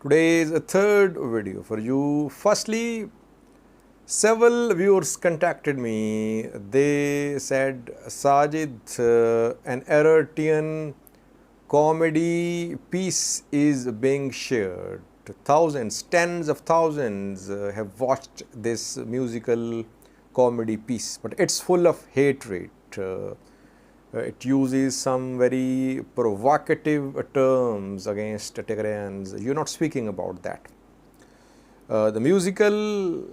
Today is a third video for you. Firstly, several viewers contacted me. They said, Sajid, an Eritrean comedy piece is being shared. Thousands, tens of thousands have watched this musical comedy piece, but it's full of hatred. It uses some very provocative terms against Tigrayans. You're not speaking about that. The musical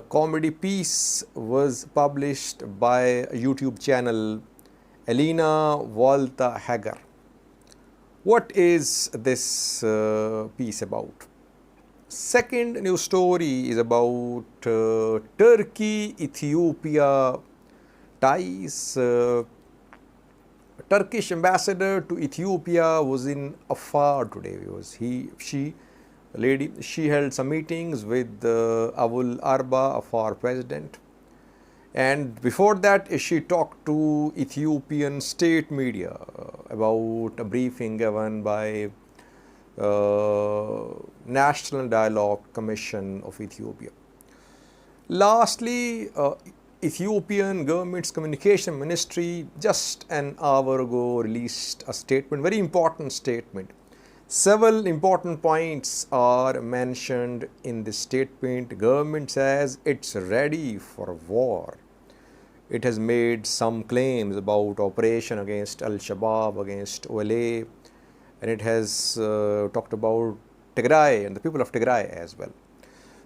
comedy piece was published by a YouTube channel, Elena Volta Hager. What is this piece about? Second news story is about Turkey-Ethiopia ties. Turkish ambassador to Ethiopia was in Afar today. She held some meetings with Abul Arba, Afar president, and before that she talked to Ethiopian state media about a briefing given by National Dialogue Commission of Ethiopia. Lastly, Ethiopian government's communication ministry just an hour ago released a statement, very important statement. Several important points are mentioned in this statement. Government says it's ready for war. It has made some claims about operation against Al-Shabaab, against OLA, and it has talked about Tigray and the people of Tigray as well.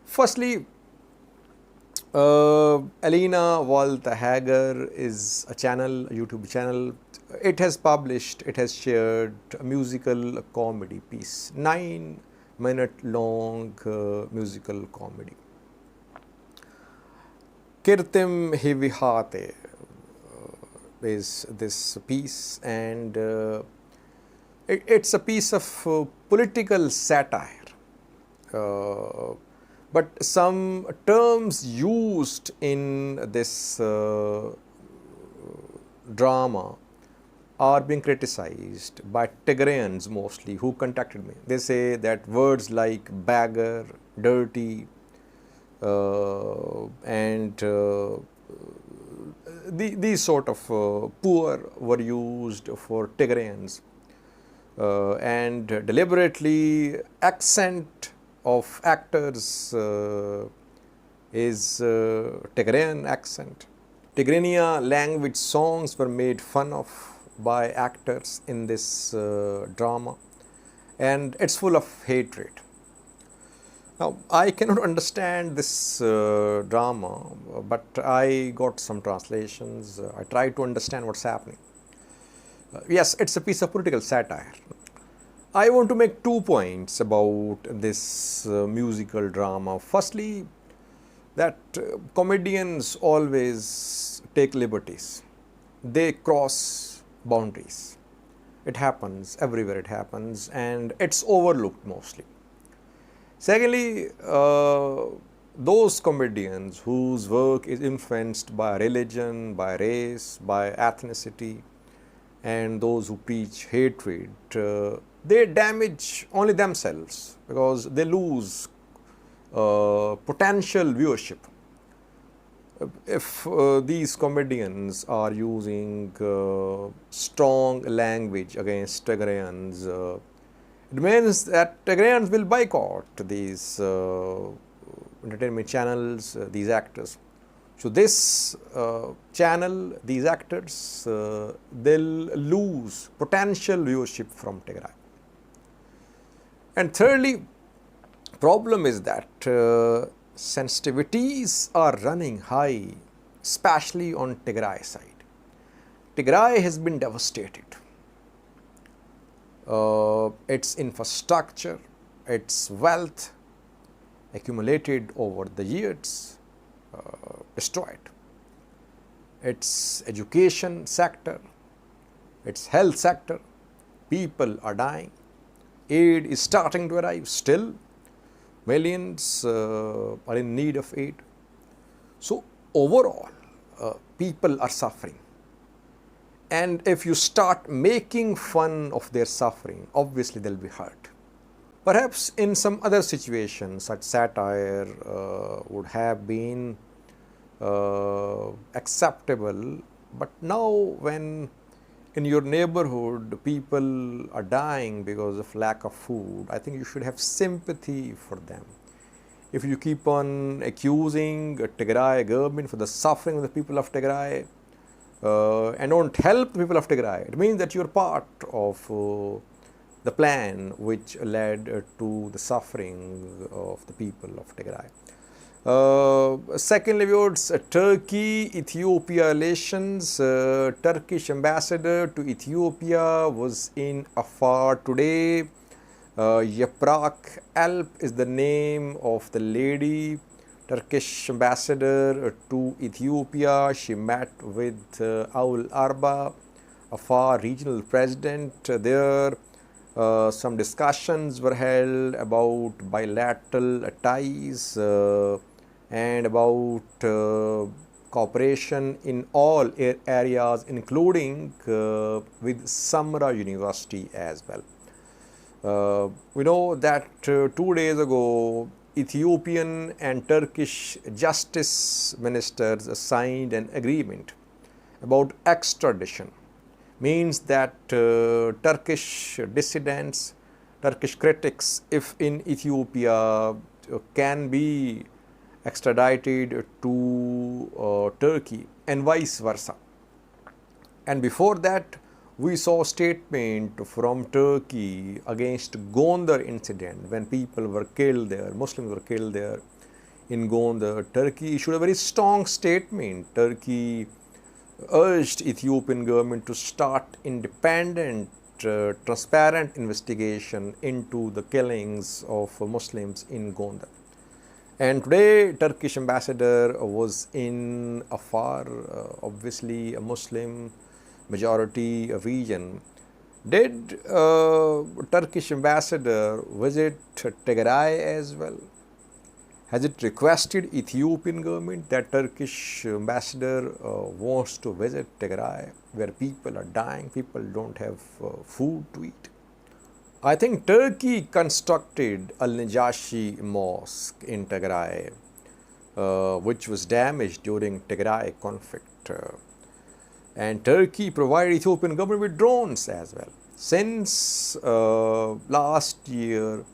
Firstly, Elena Volta Hager is a channel, a YouTube channel. It has shared a musical comedy piece, 9-minute long musical comedy. Kirtim Hiwehatey is this piece, and it's a piece of political satire. But some terms used in this drama are being criticized by Tigrayans mostly, who contacted me. They say that words like beggar, dirty, and these sort of poor were used for Tigrayans, and deliberately accent of actors is Tigrayan accent. Tigrania language songs were made fun of by actors in this drama, and it's full of hatred. Now, I cannot understand this drama, but I got some translations. I tried to understand what's happening. Yes, it's a piece of political satire. I want to make 2 points about this musical drama. Firstly, that comedians always take liberties. They cross boundaries. It happens, everywhere it happens, and it's overlooked mostly. Secondly, those comedians whose work is influenced by religion, by race, by ethnicity, and those who preach hatred, they damage only themselves because they lose potential viewership. If these comedians are using strong language against Tigrayans, it means that Tigrayans will boycott these entertainment channels, these actors. So this channel, these actors, they'll lose potential viewership from Tigray. And thirdly, problem is that sensitivities are running high, especially on Tigray side. Tigray has been devastated. Its infrastructure, its wealth accumulated over the years, destroyed. Its education sector, its health sector, people are dying. Aid is starting to arrive. Still, millions are in need of aid. So overall, people are suffering. And if you start making fun of their suffering, obviously they'll be hurt. Perhaps in some other situation, such satire would have been acceptable, but now when in your neighborhood people are dying because of lack of food, I think you should have sympathy for them. If you keep on accusing Tigray government for the suffering of the people of Tigray and don't help the people of Tigray, it means that you are part of the plan which led to the suffering of the people of Tigray. Secondly, viewers, Turkey-Ethiopia relations. Turkish ambassador to Ethiopia was in Afar today. Yaprak Alp is the name of the lady, Turkish ambassador to Ethiopia. She met with Aul Arba, Afar regional president there. Some discussions were held about bilateral ties and about cooperation in all areas, including with Samra University as well. We know that 2 days ago, Ethiopian and Turkish justice ministers signed an agreement about extradition. Means that Turkish dissidents, Turkish critics, if in Ethiopia, can be extradited to Turkey and vice versa. And before that, we saw a statement from Turkey against Gondar incident when people were killed there, Muslims were killed there in Gondar. Turkey issued a very strong statement. Turkey urged Ethiopian government to start independent, transparent investigation into the killings of Muslims in Gondar. And today, Turkish ambassador was in Afar, obviously a Muslim majority region. Did Turkish ambassador visit Tigray as well? Has it requested Ethiopian government that Turkish ambassador wants to visit Tigray, where people are dying, people don't have food to eat? I think Turkey constructed Al-Najashi mosque in Tigray, which was damaged during Tigray conflict. And Turkey provided Ethiopian government with drones as well. Since last year,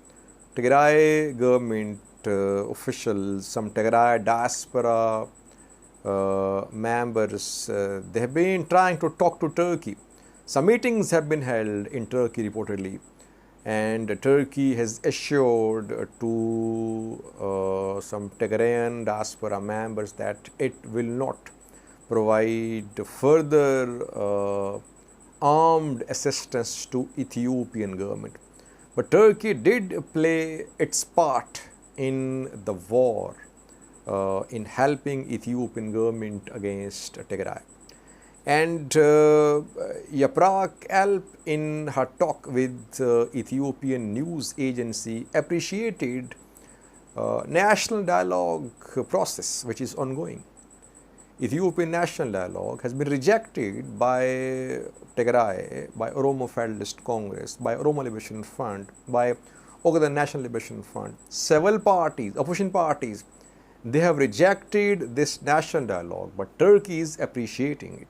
Tigray government officials, some Tigray diaspora members, they have been trying to talk to Turkey. Some meetings have been held in Turkey reportedly, and Turkey has assured to some Tigrayan diaspora members that it will not provide further armed assistance to Ethiopian government. But Turkey did play its part in the war, in helping Ethiopian government against Tigray. And Yaprak Alp, in her talk with Ethiopian news agency, appreciated national dialogue process which is ongoing. Ethiopian national dialogue has been rejected by Tigray, by Oromo Federalist Congress, by Oromo Liberation Front, by Ogaden National Liberation Front. Several parties, opposition parties, they have rejected this national dialogue, but Turkey is appreciating it.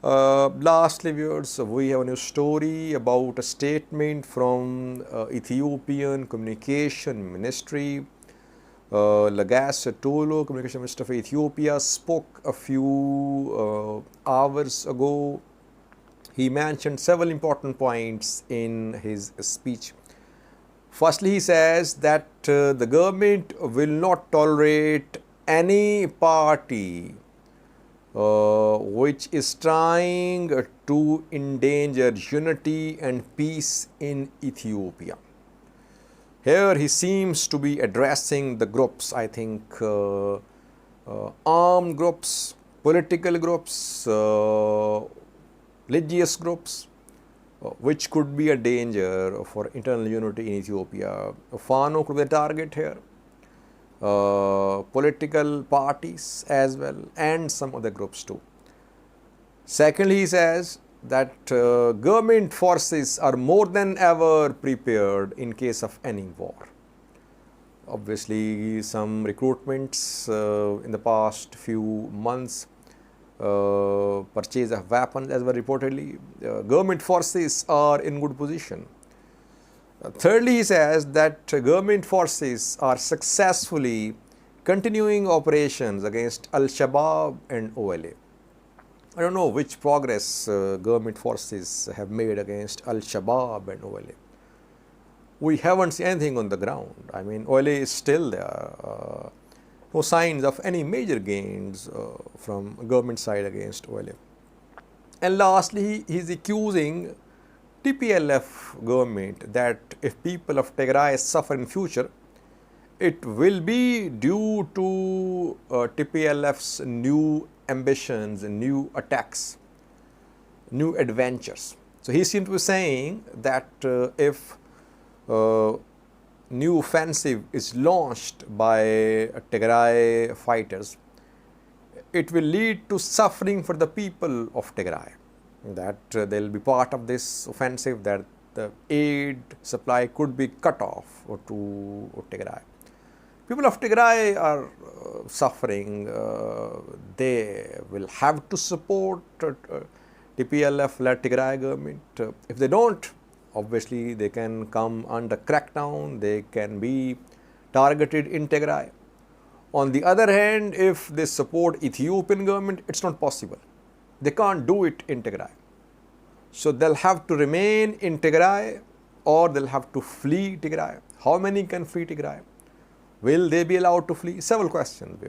Lastly, viewers, we have a new story about a statement from Ethiopian Communication Ministry. Lagasse Tolo, Communication Minister of Ethiopia, spoke a few hours ago. He mentioned several important points in his speech. Firstly, he says that the government will not tolerate any party which is trying to endanger unity and peace in Ethiopia. Here he seems to be addressing the groups, I think, armed groups, political groups, religious groups, which could be a danger for internal unity in Ethiopia. Fano could be a target here, political parties as well, and some other groups too. Secondly, he says that government forces are more than ever prepared in case of any war. Obviously, some recruitments in the past few months, purchase of weapons as well reportedly, government forces are in good position. Thirdly, he says that government forces are successfully continuing operations against Al-Shabaab and OLA. I don't know which progress government forces have made against Al-Shabaab and OLA. We haven't seen anything on the ground. I mean, OLA is still there. No signs of any major gains from government side against OLA. And lastly, he is accusing TPLF government that if people of Tigray suffer in future, it will be due to TPLF's new ambitions, new attacks, new adventures. So he seemed to be saying that if new offensive is launched by Tigray fighters, it will lead to suffering for the people of Tigray. That they will be part of this offensive, that the aid supply could be cut off to Tigray. People of Tigray are suffering. They will have to support TPLF-led Tigray government. If they don't, obviously they can come under crackdown. They can be targeted in Tigray. On the other hand, if they support Ethiopian government, it's not possible. They can't do it in Tigray. So they'll have to remain in Tigray, or they'll have to flee Tigray. How many can flee Tigray? Will they be allowed to flee? Several questions.